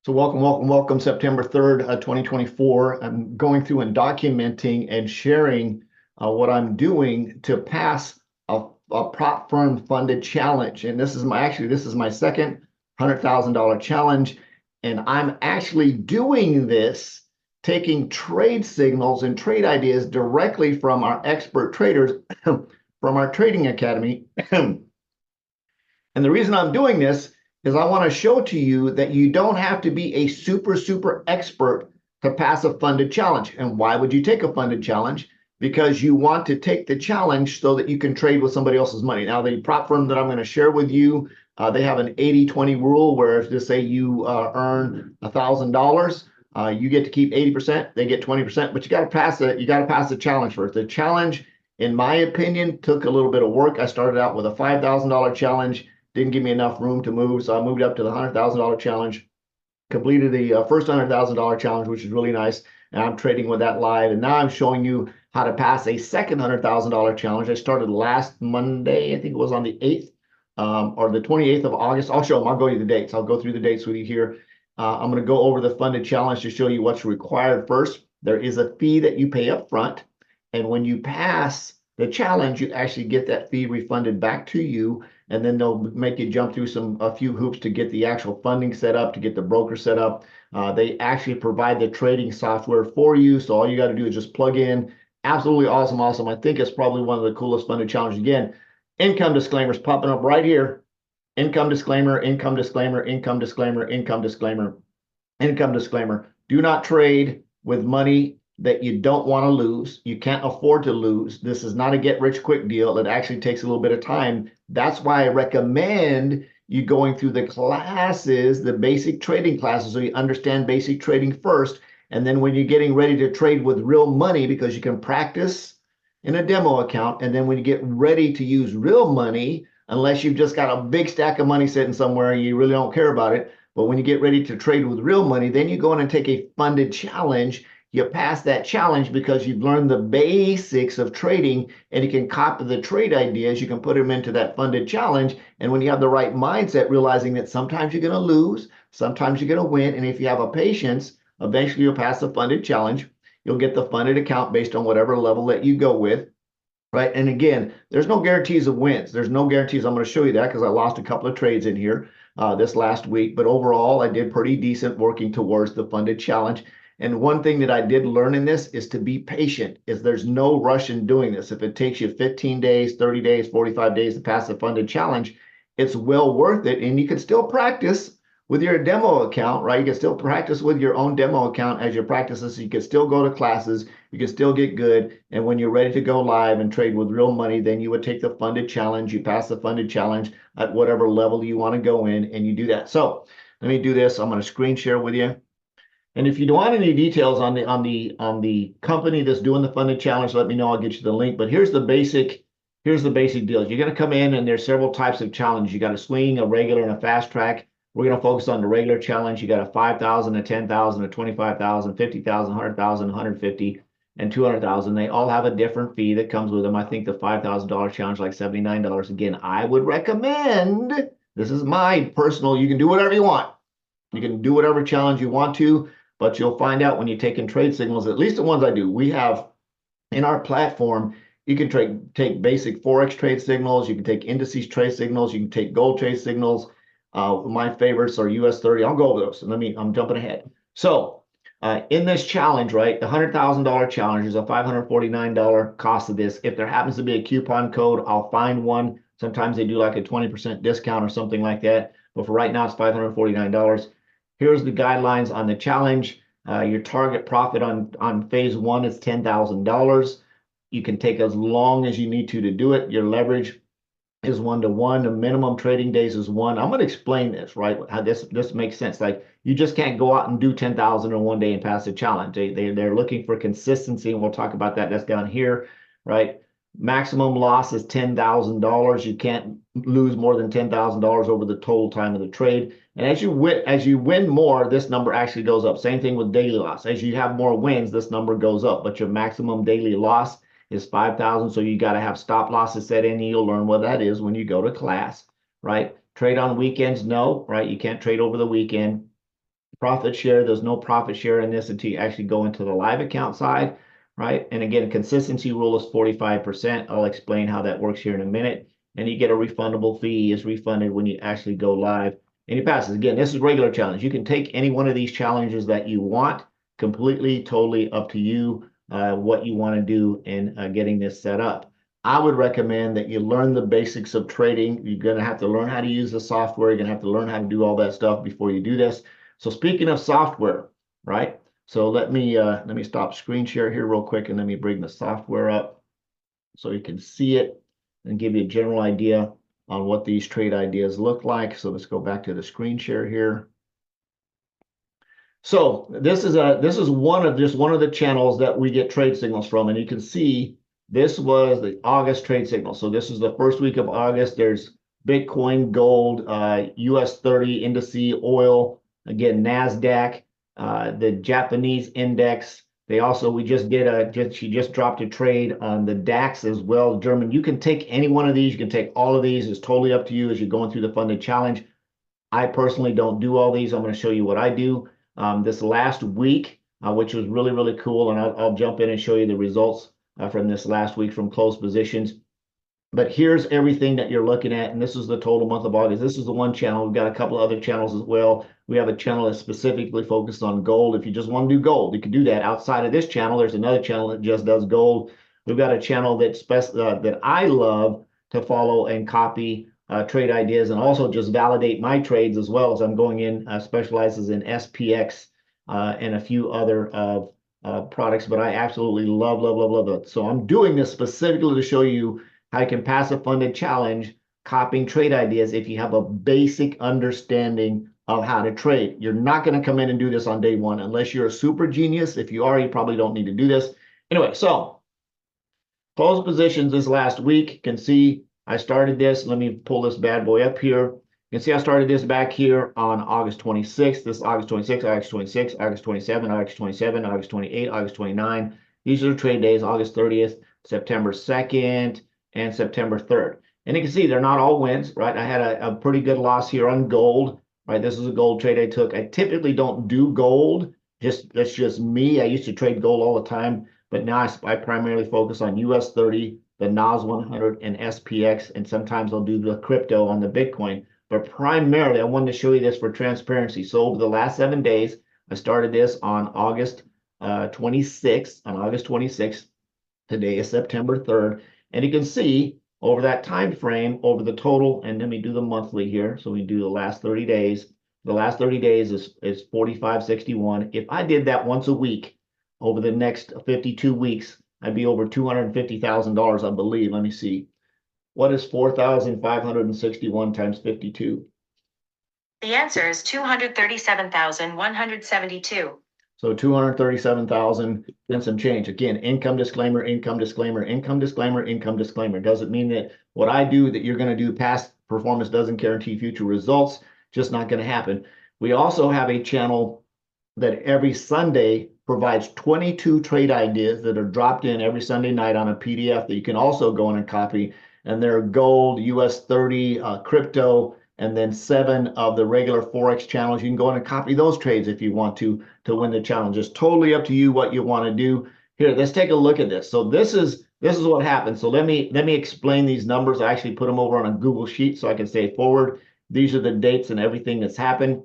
So welcome, September 3rd, 2024. I'm going through and documenting and sharing what I'm doing to pass a prop firm funded challenge. And this is my second $100,000 challenge. And I'm actually doing this, taking trade signals and trade ideas directly from our expert traders from our trading academy. And the reason I'm doing this is I want to show to you that you don't have to be a super expert to pass a funded challenge. And why would you take a funded challenge? Because you want to take the challenge so that you can trade with somebody else's money. Now, the prop firm that I'm going to share with you, they have an 80-20 rule where if just say you earn $1,000, you get to keep 80%, they get 20%, but you got to pass it. You got to pass the challenge first. The challenge, in my opinion, took a little bit of work. I started out with a $5,000 challenge. Didn't give me enough room to move, so I moved up to the $100,000 challenge, completed the first $100,000 challenge, which is really nice, and I'm trading with that live. And now I'm showing you how to pass a second $100,000 challenge. I started last Monday, I think it was on the 8th or the 28th of August. I'll show them. I'll go you the dates. I'll go through the dates with you here. I'm going to go over the funded challenge to show you what's required first. There is a fee that you pay up front, and when you pass the challenge, you actually get that fee refunded back to you, and then they'll make you jump through a few hoops to get the actual funding set up, to get the broker set up. They actually provide the trading software for you, so all you got to do is just plug in. Absolutely awesome. I think it's probably one of the coolest funded challenges. Again, income disclaimers popping up right here. Income disclaimer, income disclaimer, income disclaimer, income disclaimer, income disclaimer. Do not trade with money that you don't want to lose. You can't afford to lose. This is not a get rich quick deal. It actually takes a little bit of time. That's why I recommend you going through the classes, the basic trading classes, so you understand basic trading first. And then when you're getting ready to trade with real money, because you can practice in a demo account. And then when you get ready to use real money, unless you've just got a big stack of money sitting somewhere and you really don't care about it, but when you get ready to trade with real money, then you go in and take a funded challenge. You pass that challenge because you've learned the basics of trading, and you can copy the trade ideas. You can put them into that funded challenge. And when you have the right mindset, realizing that sometimes you're going to lose, sometimes you're going to win. And if you have a patience, eventually you'll pass the funded challenge. You'll get the funded account based on whatever level that you go with. Right. And again, there's no guarantees of wins. There's no guarantees. I'm going to show you that because I lost a couple of trades in here this last week. But overall, I did pretty decent working towards the funded challenge. And one thing that I did learn in this is to be patient, is there's no rush in doing this. If it takes you 15 days, 30 days, 45 days to pass the funded challenge, it's well worth it. And you can still practice with your demo account, right? You can still practice with your own demo account as you practice this. You can still go to classes. You can still get good. And when you're ready to go live and trade with real money, then you would take the funded challenge. You pass the funded challenge at whatever level you want to go in, and you do that. So let me do this. I'm going to screen share with you. And if you want any details on the company that's doing the funded challenge, let me know. I'll get you the link. But here's the basic deal. You're going to come in, and there's several types of challenges. You got a swing, a regular, and a fast track. We're going to focus on the regular challenge. You got a 5,000, a 10,000, a 25,000, 50,000, 100,000, 150, and 200,000. They all have a different fee that comes with them. I think the $5,000 challenge, like $79. Again, I would recommend, this is my personal, you can do whatever you want. You can do whatever challenge you want to, but you'll find out when you're taking trade signals, at least the ones I do. We have in our platform, you can take basic Forex trade signals. You can take indices trade signals. You can take gold trade signals. My favorites are US 30. I'll go over those. I'm jumping ahead. So in this challenge, right, the $100,000 challenge is a $549 cost of this. If there happens to be a coupon code, I'll find one. Sometimes they do like a 20% discount or something like that. But for right now, it's $549. Here's the guidelines on the challenge. Your target profit on phase one is $10,000. You can take as long as you need to do it. Your leverage is 1-to-1. The minimum trading days is 1. I'm going to explain this, right? How this makes sense. Like, you just can't go out and do 10,000 in one day and pass the challenge. They're looking for consistency, and we'll talk about that. That's down here, right? Maximum loss is $10,000. You can't lose more than $10,000 over the total time of the trade. And as you win more, this number actually goes up. Same thing with daily loss. As you have more wins, this number goes up. But your maximum daily loss is 5,000. So you got to have stop losses set in, and you'll learn what that is when you go to class, right? Trade on weekends, no, right? You can't trade over the weekend. profit share. There's no profit share in this until you actually go into the live account side, right? And again, consistency rule is 45%. I'll explain how that works here in a minute. And you get a refundable fee is refunded when you actually go live and you pass it. Again, this is regular challenge. You can take any one of these challenges that you want, completely, totally up to you, what you want to do in getting this set up. I would recommend that you learn the basics of trading. You're going to have to learn how to use the software. You're going to have to learn how to do all that stuff before you do this. So speaking of software, right? So let me stop screen share here real quick and let me bring the software up so you can see it and give you a general idea on what these trade ideas look like. So let's go back to the screen share here. So this is one of the channels that we get trade signals from, and you can see this was the August trade signal. So this is the first week of August. There's Bitcoin, gold, US 30 indices, oil, again NASDAQ, the Japanese index. They also she just dropped a trade on the DAX as well, German. You can take any one of these. You can take all of these. It's totally up to you as you're going through the funded challenge. I personally don't do all these. I'm going to show you what I do. This last week, which was really, really cool, and I'll jump in and show you the results from this last week from closed positions. But here's everything that you're looking at, and this is the total month of August. This is the one channel. We've got a couple of other channels as well. We have a channel that's specifically focused on gold. If you just want to do gold, you can do that. Outside of this channel, there's another channel that just does gold. We've got a channel that I love to follow and copy trade ideas and also just validate my trades as well as I'm going in, specializes in SPX and a few other products, but I absolutely love it. So I'm doing this specifically to show you how you can pass a funded challenge copying trade ideas if you have a basic understanding of how to trade. You're not going to come in and do this on day one unless you're a super genius. If you are, you probably don't need to do this. Anyway, so closed positions this last week. You can see I started this. Let me pull this bad boy up here. You can see I started this back here on August 26th. This is August 26th, August 26th, August 27, August 27, August 28, August 29. These are the trade days, August 30th, September 2nd, and September 3rd. And you can see they're not all wins, right? I had a pretty good loss here on gold, right? This is a gold trade I took. I typically don't do gold. That's just me. I used to trade gold all the time, but now I primarily focus on US 30, the NAS 100, and SPX, and sometimes I'll do the crypto on the Bitcoin. But primarily, I wanted to show you this for transparency. So over the last 7 days, I started this on August 26th. On August 26th, today is September 3rd. And you can see over that time frame, over the total, and let me do the monthly here. So we do the last 30 days. The last 30 days is 45.61. If I did that once a week over the next 52 weeks, I'd be over $250,000, I believe. Let me see. What is 4,561 times 52? The answer is 237,172. So 237,000 and some change. Again, income disclaimer, income disclaimer, income disclaimer, income disclaimer. Doesn't mean that what I do that you're going to do past performance doesn't guarantee future results. Just not going to happen. We also have a channel that every Sunday provides 22 trade ideas that are dropped in every Sunday night on a PDF that you can also go in and copy. And they're gold, US 30, crypto, and then 7 of the regular Forex channels. You can go in and copy those trades if you want to win the challenge. It's totally up to you what you want to do. Here, let's take a look at this. So this is what happens. So let me explain these numbers. I actually put them over on a Google sheet so I can say forward. These are the dates and everything that's happened.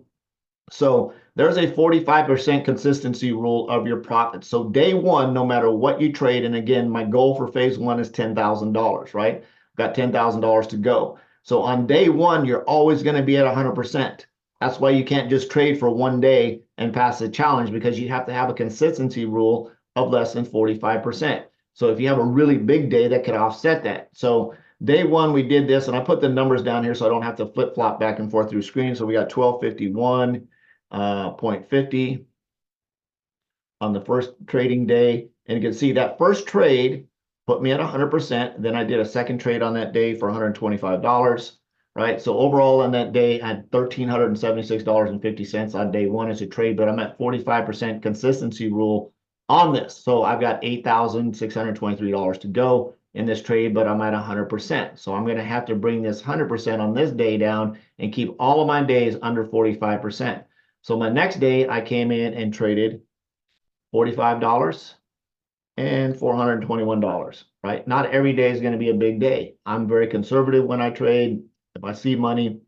So there's a 45% consistency rule of your profits. So day one, no matter what you trade, and again, my goal for phase one is $10,000, right? Got $10,000 to go. So on day one, you're always going to be at 100%. That's why you can't just trade for one day and pass the challenge, because you have to have a consistency rule of less than 45%. So if you have a really big day, that could offset that. So day one, we did this, and I put the numbers down here so I don't have to flip-flop back and forth through screen. So we got 1251.50 on the first trading day. And you can see that first trade put me at 100%. Then I did a second trade on that day for $125, right? So overall on that day, I had $1,376.50 on day one as a trade, but I'm at 45% consistency rule on this. So I've got $8,623 to go in this trade, but I'm at 100%. So I'm going to have to bring this 100% on this day down and keep all of my days under 45%. So my next day, I came in and traded $45 and $421, right? Not every day is going to be a big day. I'm very conservative when I trade. If I see money,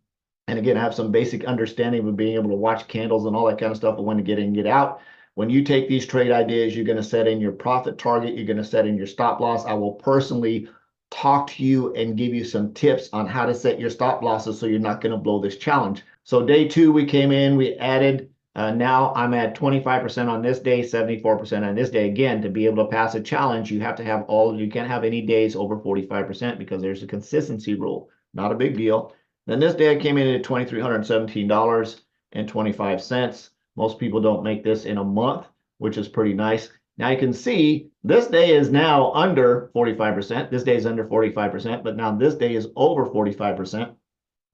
and again, I have some basic understanding of being able to watch candles and all that kind of stuff, and when to get in and get out. When you take these trade ideas, you're going to set in your profit target, you're going to set in your stop loss. I will personally talk to you and give you some tips on how to set your stop losses so you're not going to blow this challenge. So day 2, we came in, we added, now I'm at 25% on this day, 74% on this day. Again, to be able to pass a challenge, you have to have you can't have any days over 45% because there's a consistency rule. Not a big deal. Then this day I came in at $2,317.25. Most people don't make this in a month, which is pretty nice. Now you can see this day is now under 45%. This day is under 45%, but now this day is over 45%.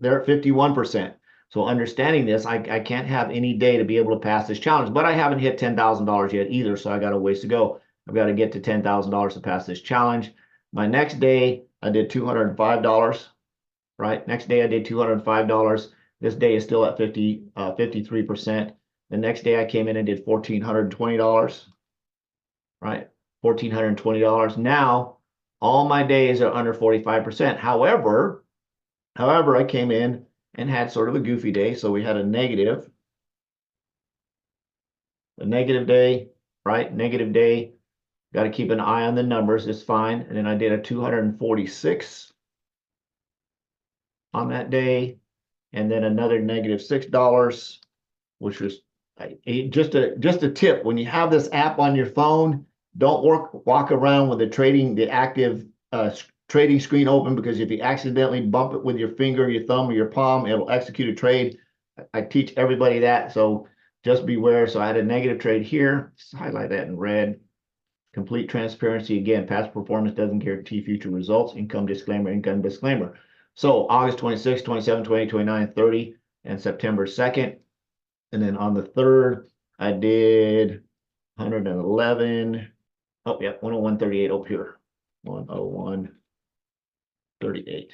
They're at 51%. So understanding this, I can't have any day to be able to pass this challenge, but I haven't hit $10,000 yet either, so I got a ways to go. I've got to get to $10,000 to pass this challenge. My next day, I did $205, right? Next day, I did $205. This day is still at 53%. The next day, I came in and did $1,420, right? $1,420. Now, all my days are under 45%. However, I came in and had sort of a goofy day. So we had a negative day, right? Negative day. Got to keep an eye on the numbers. It's fine. And then I did a 246 on that day. And then another negative $6, which was just a tip. When you have this app on your phone, don't walk around with the active trading screen open, because if you accidentally bump it with your finger, your thumb, or your palm, it'll execute a trade. I teach everybody that, so just beware. So I had a negative trade here. Just highlight that in red. Complete transparency. Again, past performance doesn't guarantee future results. Income disclaimer, income disclaimer. So August 26, 27, 28, 29, 30, and September 2nd. And then on the 3rd, I did 111. Oh, yeah, 101.38 up here. 101.38.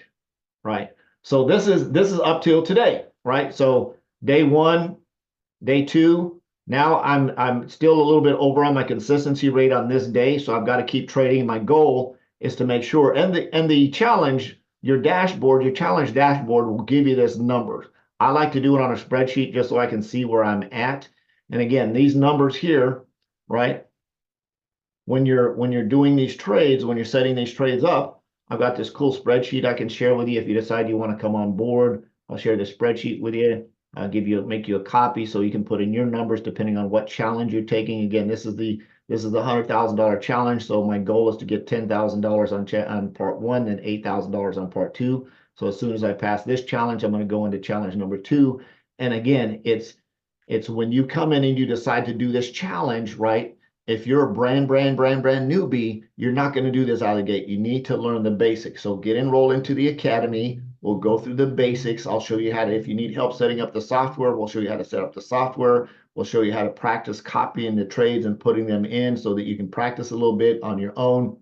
Right. So this is up till today, right? So day 1, day 2. Now I'm still a little bit over on my consistency rate on this day, so I've got to keep trading. My goal is to make sure, and the challenge, your challenge dashboard will give you this numbers. I like to do it on a spreadsheet just so I can see where I'm at. And again, these numbers here, right? When you're doing these trades, when you're setting these trades up, I've got this cool spreadsheet I can share with you if you decide you want to come on board. I'll share this spreadsheet with you. I'll make you a copy so you can put in your numbers depending on what challenge you're taking. Again, this is the $100,000 challenge. So my goal is to get $10,000 on part 1 and $8,000 on part 2. So as soon as I pass this challenge, I'm going to go into challenge number 2. And again, it's when you come in and you decide to do this challenge, right? If you're a brand newbie, you're not going to do this out of the gate. You need to learn the basics. So get enrolled into the academy. We'll go through the basics. I'll show you how to, if you need help setting up the software, we'll show you how to set up the software. We'll show you how to practice copying the trades and putting them in so that you can practice a little bit on your own.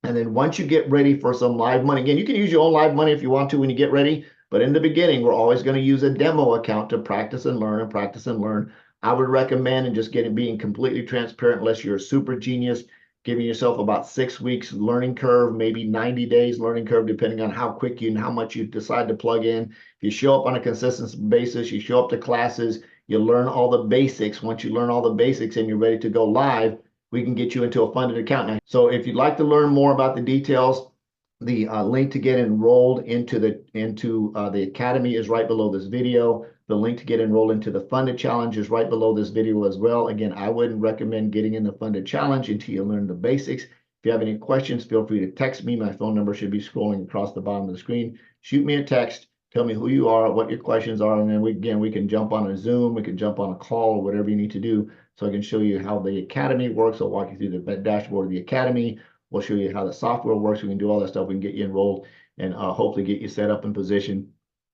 And then once you get ready for some live money, again, you can use your own live money if you want to when you get ready. But in the beginning, we're always going to use a demo account to practice and learn and practice and learn. I would recommend, and just being completely transparent, unless you're a super genius, giving yourself about 6 weeks learning curve, maybe 90 days learning curve, depending on how quick and how much you decide to plug in. If you show up on a consistent basis, you show up to classes, you learn all the basics. Once you learn all the basics and you're ready to go live, we can get you into a funded account now. So if you'd like to learn more about the details, the link to get enrolled into the academy is right below this video. The link to get enrolled into the funded challenge is right below this video as well. Again, I wouldn't recommend getting in the funded challenge until you learn the basics. If you have any questions, feel free to text me. My phone number should be scrolling across the bottom of the screen. Shoot me a text. Tell me who you are, what your questions are, and then we can jump on a Zoom, we can jump on a call, or whatever you need to do so I can show you how the academy works. I'll walk you through the dashboard of the academy. We'll show you how the software works. We can do all that stuff. We can get you enrolled and hopefully get you set up in position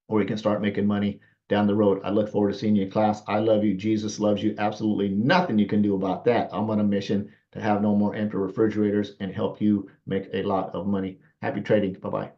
where you can start making money down the road. I look forward to seeing you in class. I love you. Jesus loves you. Absolutely nothing you can do about that. I'm on a mission to have no more empty refrigerators and help you make a lot of money. Happy trading. Bye-bye.